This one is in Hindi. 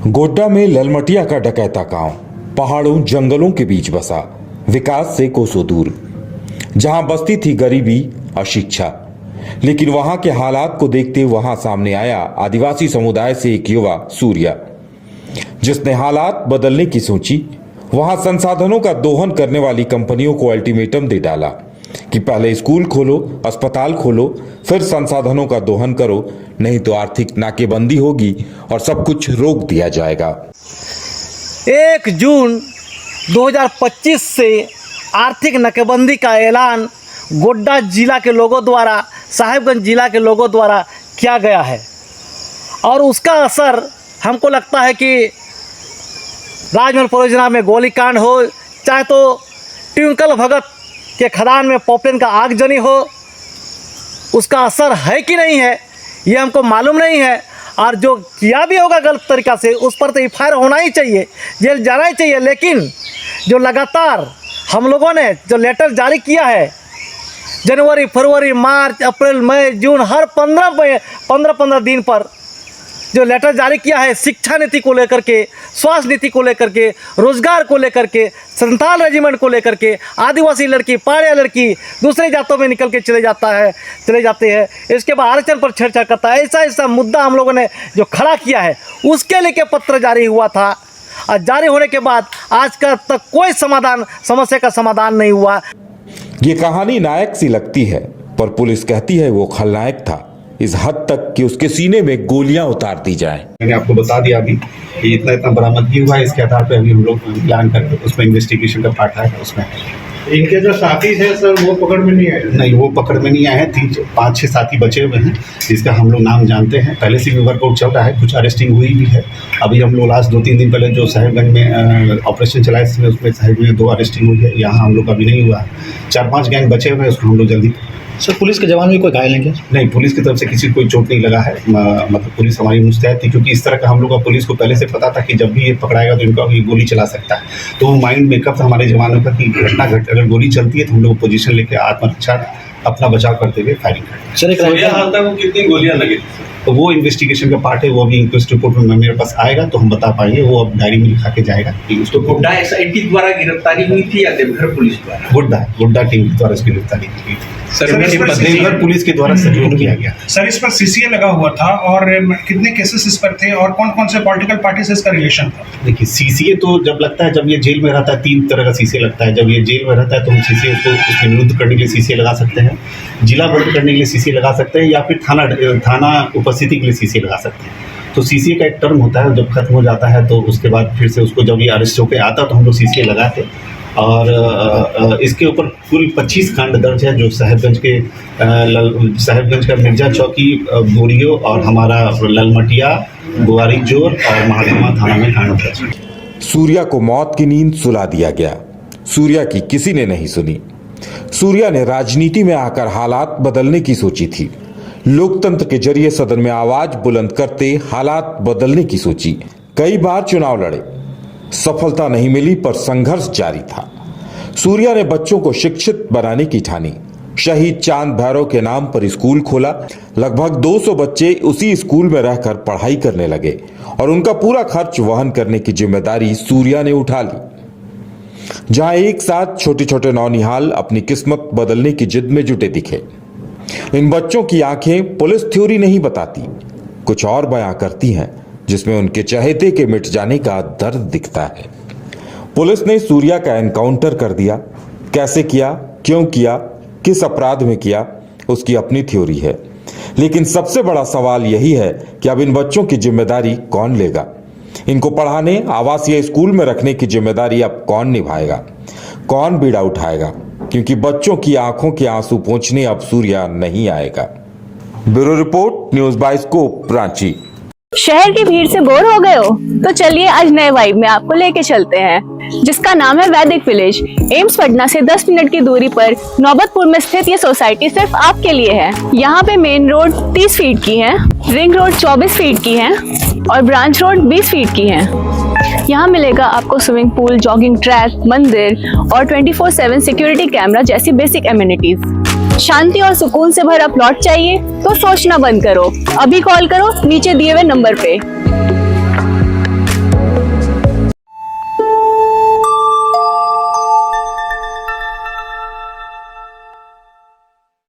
गोड्डा में ललमटिया का डकैता गांव पहाड़ों जंगलों के बीच बसा, विकास से कोसों दूर, जहां बसती थी गरीबी अशिक्षा। लेकिन वहां के हालात को देखते वहां सामने आया आदिवासी समुदाय से एक युवा सूर्या, जिसने हालात बदलने की सोची। वहां संसाधनों का दोहन करने वाली कंपनियों को अल्टीमेटम दे डाला कि पहले स्कूल खोलो, अस्पताल खोलो, फिर संसाधनों का दोहन करो, नहीं तो आर्थिक नाकेबंदी होगी और सब कुछ रोक दिया जाएगा। 1 जून 2025 से आर्थिक नाकेबंदी का ऐलान गोड्डा जिला के लोगों द्वारा, साहिबगंज जिला के लोगों द्वारा किया गया है और उसका असर हमको लगता है कि राजमहल परियोजना में गोलीकांड हो, चाहे तो ट्विंकल भगत के खदान में पॉपलेन का आगजनी हो, उसका असर है कि नहीं है ये हमको मालूम नहीं है। और जो किया भी होगा गलत तरीक़ा से उस पर तो एफआईआर होना ही चाहिए, जेल जाना ही चाहिए। लेकिन जो लगातार हम लोगों ने जो लेटर जारी किया है, जनवरी, फरवरी, मार्च, अप्रैल, मई, जून, हर 15 दिन पर जो लेटर जारी किया है, शिक्षा नीति को लेकर के, स्वास्थ्य नीति को लेकर के, रोजगार को लेकर के, संथाल रेजिमेंट को लेकर के, आदिवासी लड़की, पहाड़िया लड़की दूसरे जातों में निकल के चले जाते हैं, इसके बाद आरक्षण पर छेड़छाड़ करता है। ऐसा मुद्दा हम लोगों ने जो खड़ा किया है उसके लेके पत्र जारी हुआ था और जारी होने के बाद आज तक कोई समस्या का समाधान नहीं हुआ। ये कहानी नायक सी लगती है, पर पुलिस कहती है वो खलनायक था, इस हद तक कि उसके सीने में गोलियां उतार दी जाएं। मैंने आपको बता दिया अभी कि इतना बरामदगी हुआ है, इसके आधार पर अभी हम लोग प्लान करके उसमें इन्वेस्टिगेशन का पार्ट है। उसमें इनके जो साथी थे सर वो पकड़ में नहीं आए? नहीं, वो पकड़ में नहीं आए हैं। 5-6 साथी बचे हुए हैं जिसका हम लोग नाम जानते हैं। पहले से भी वर्कआउट चल रहा है, कुछ अरेस्टिंग हुई भी है। अभी हम लोग लास्ट 2-3 दिन पहले जो साहिबगंज में ऑपरेशन चलाए उसमें साहिबगंज में 2 अरेस्टिंग हुई है। यहाँ हम लोग अभी नहीं हुआ है। 4-5 गैंग बचे हुए हैं, उसको हम लोग जल्दी। सर, पुलिस के जवान भी कोई घायल नहीं? नहीं, पुलिस की तरफ से किसी को कोई चोट नहीं लगा है। मतलब पुलिस हमारी मुस्तैद थी, क्योंकि इस तरह का हम लोग का पुलिस को पहले से पता था कि जब भी ये पकड़ाएगा तो इनका ये गोली चला सकता है। तो वो माइंड मेकअप था हमारे जवानों का कि अगर गोली चलती है तो हम लोग पोजीशन लेके आत्मरक्षा, अपना बचाव करते हुए फायरिंग करें। सर, वो कितनी गोलियां लगी? तो वो इन्वेस्टिगेशन का पार्ट है, वो अभी इंक्वेस्ट रिपोर्ट में मेरे पास आएगा तो हम बता पाएंगे। वो अब डायरी में लिखा के जाएगा कि उसको गोड्डा एसआईटी द्वारा गिरफ्तारी हुई थी या देवघर पुलिस द्वारा? गोड्डा टीम के द्वारा इसकी गिरफ्तारी की गई थी। देवघर पुलिस के द्वारा सहयोग किया गया। सर, इस पर सीसीए लगा हुआ था और कितने केसेस इस पर थे और कौन कौन से पॉलिटिकल पार्टी से इसका रिलेशन था? देखिए, सीसीए तो जब लगता है, जब ये जेल में रहता है 3 तरह का सीसीए लगता है। जब ये जेल में रहता है तो हम सीसीए को उसके विरुद्ध करने के लिए सीसीए लगा सकते हैं, जिला बंद करने के लिए सीसीए लगा सकते हैं, या फिर थाना उपस्थिति के लिए सीसीए लगा सकते हैं। तो सीसीए का एक टर्म होता है, जब खत्म हो जाता है तो उसके बाद फिर से उसको जब ये अरेस्ट होकर आता है तो हम लोग सीसीए लगाते। और इसके ऊपर कुल 25 कांड दर्ज है जो साहिबगंज का मिर्जा चौकी, बोरियो और हमारा ललमटिया, गुआरी जोर और महात्मा थाना में कांड दर्ज है। सूर्या को मौत की नींद सुला दिया गया। सूर्या की किसी ने नहीं सुनी। सूर्या ने राजनीति में आकर हालात बदलने की सोची थी। लोकतंत्र के जरिए सदन में आवाज बुलंद करते हालात बदलने की सोची। कई बार चुनाव लड़े, सफलता नहीं मिली, पर संघर्ष जारी था। सूर्या ने बच्चों को शिक्षित बनाने की ठानी। शहीद चांद भैरव के नाम पर स्कूल खोला। लगभग 200 बच्चे उसी स्कूल में रहकर पढ़ाई करने लगे और उनका पूरा खर्च वहन करने की जिम्मेदारी सूर्या ने उठा ली। जहां एक साथ छोटे छोटे नौनिहाल अपनी किस्मत बदलने की जिद में जुटे दिखे। इन बच्चों की आंखें पुलिस थ्योरी नहीं बताती, कुछ और बयां करती हैं, जिसमें उनके चहेते के मिट जाने का दर्द दिखता है। पुलिस ने सूर्या का एनकाउंटर कर दिया। कैसे किया, क्यों किया, किस अपराध में किया, उसकी अपनी थ्योरी है। लेकिन सबसे बड़ा सवाल यही है कि अब इन बच्चों की जिम्मेदारी कौन लेगा? इनको पढ़ाने, आवासीय स्कूल में रखने की जिम्मेदारी अब कौन निभाएगा? कौन बीड़ा उठाएगा? क्योंकि बच्चों की आंखों के आंसू पोंछने अब सूर्या नहीं आएगा। Bureau report, news bioscope, Ranchi. शहर की भीड़ से बोर हो गए हो? तो चलिए आज नए वाइब में आपको लेके चलते हैं, जिसका नाम है वैदिक विलेज। एम्स पटना से 10 मिनट की दूरी पर नौबतपुर में स्थित ये सोसाइटी सिर्फ आपके लिए है। यहाँ पे मेन रोड 30 फीट की है, रिंग रोड 24 फीट की है और ब्रांच रोड 20 फीट की है। यहाँ मिलेगा आपको स्विमिंग पूल, जॉगिंग ट्रैक, मंदिर और 24/7 सिक्योरिटी कैमरा जैसी बेसिक एमिनिटीज। शांति और सुकून से भरा प्लॉट चाहिए तो सोचना बंद करो, अभी कॉल करो नीचे दिए हुए नंबर पे।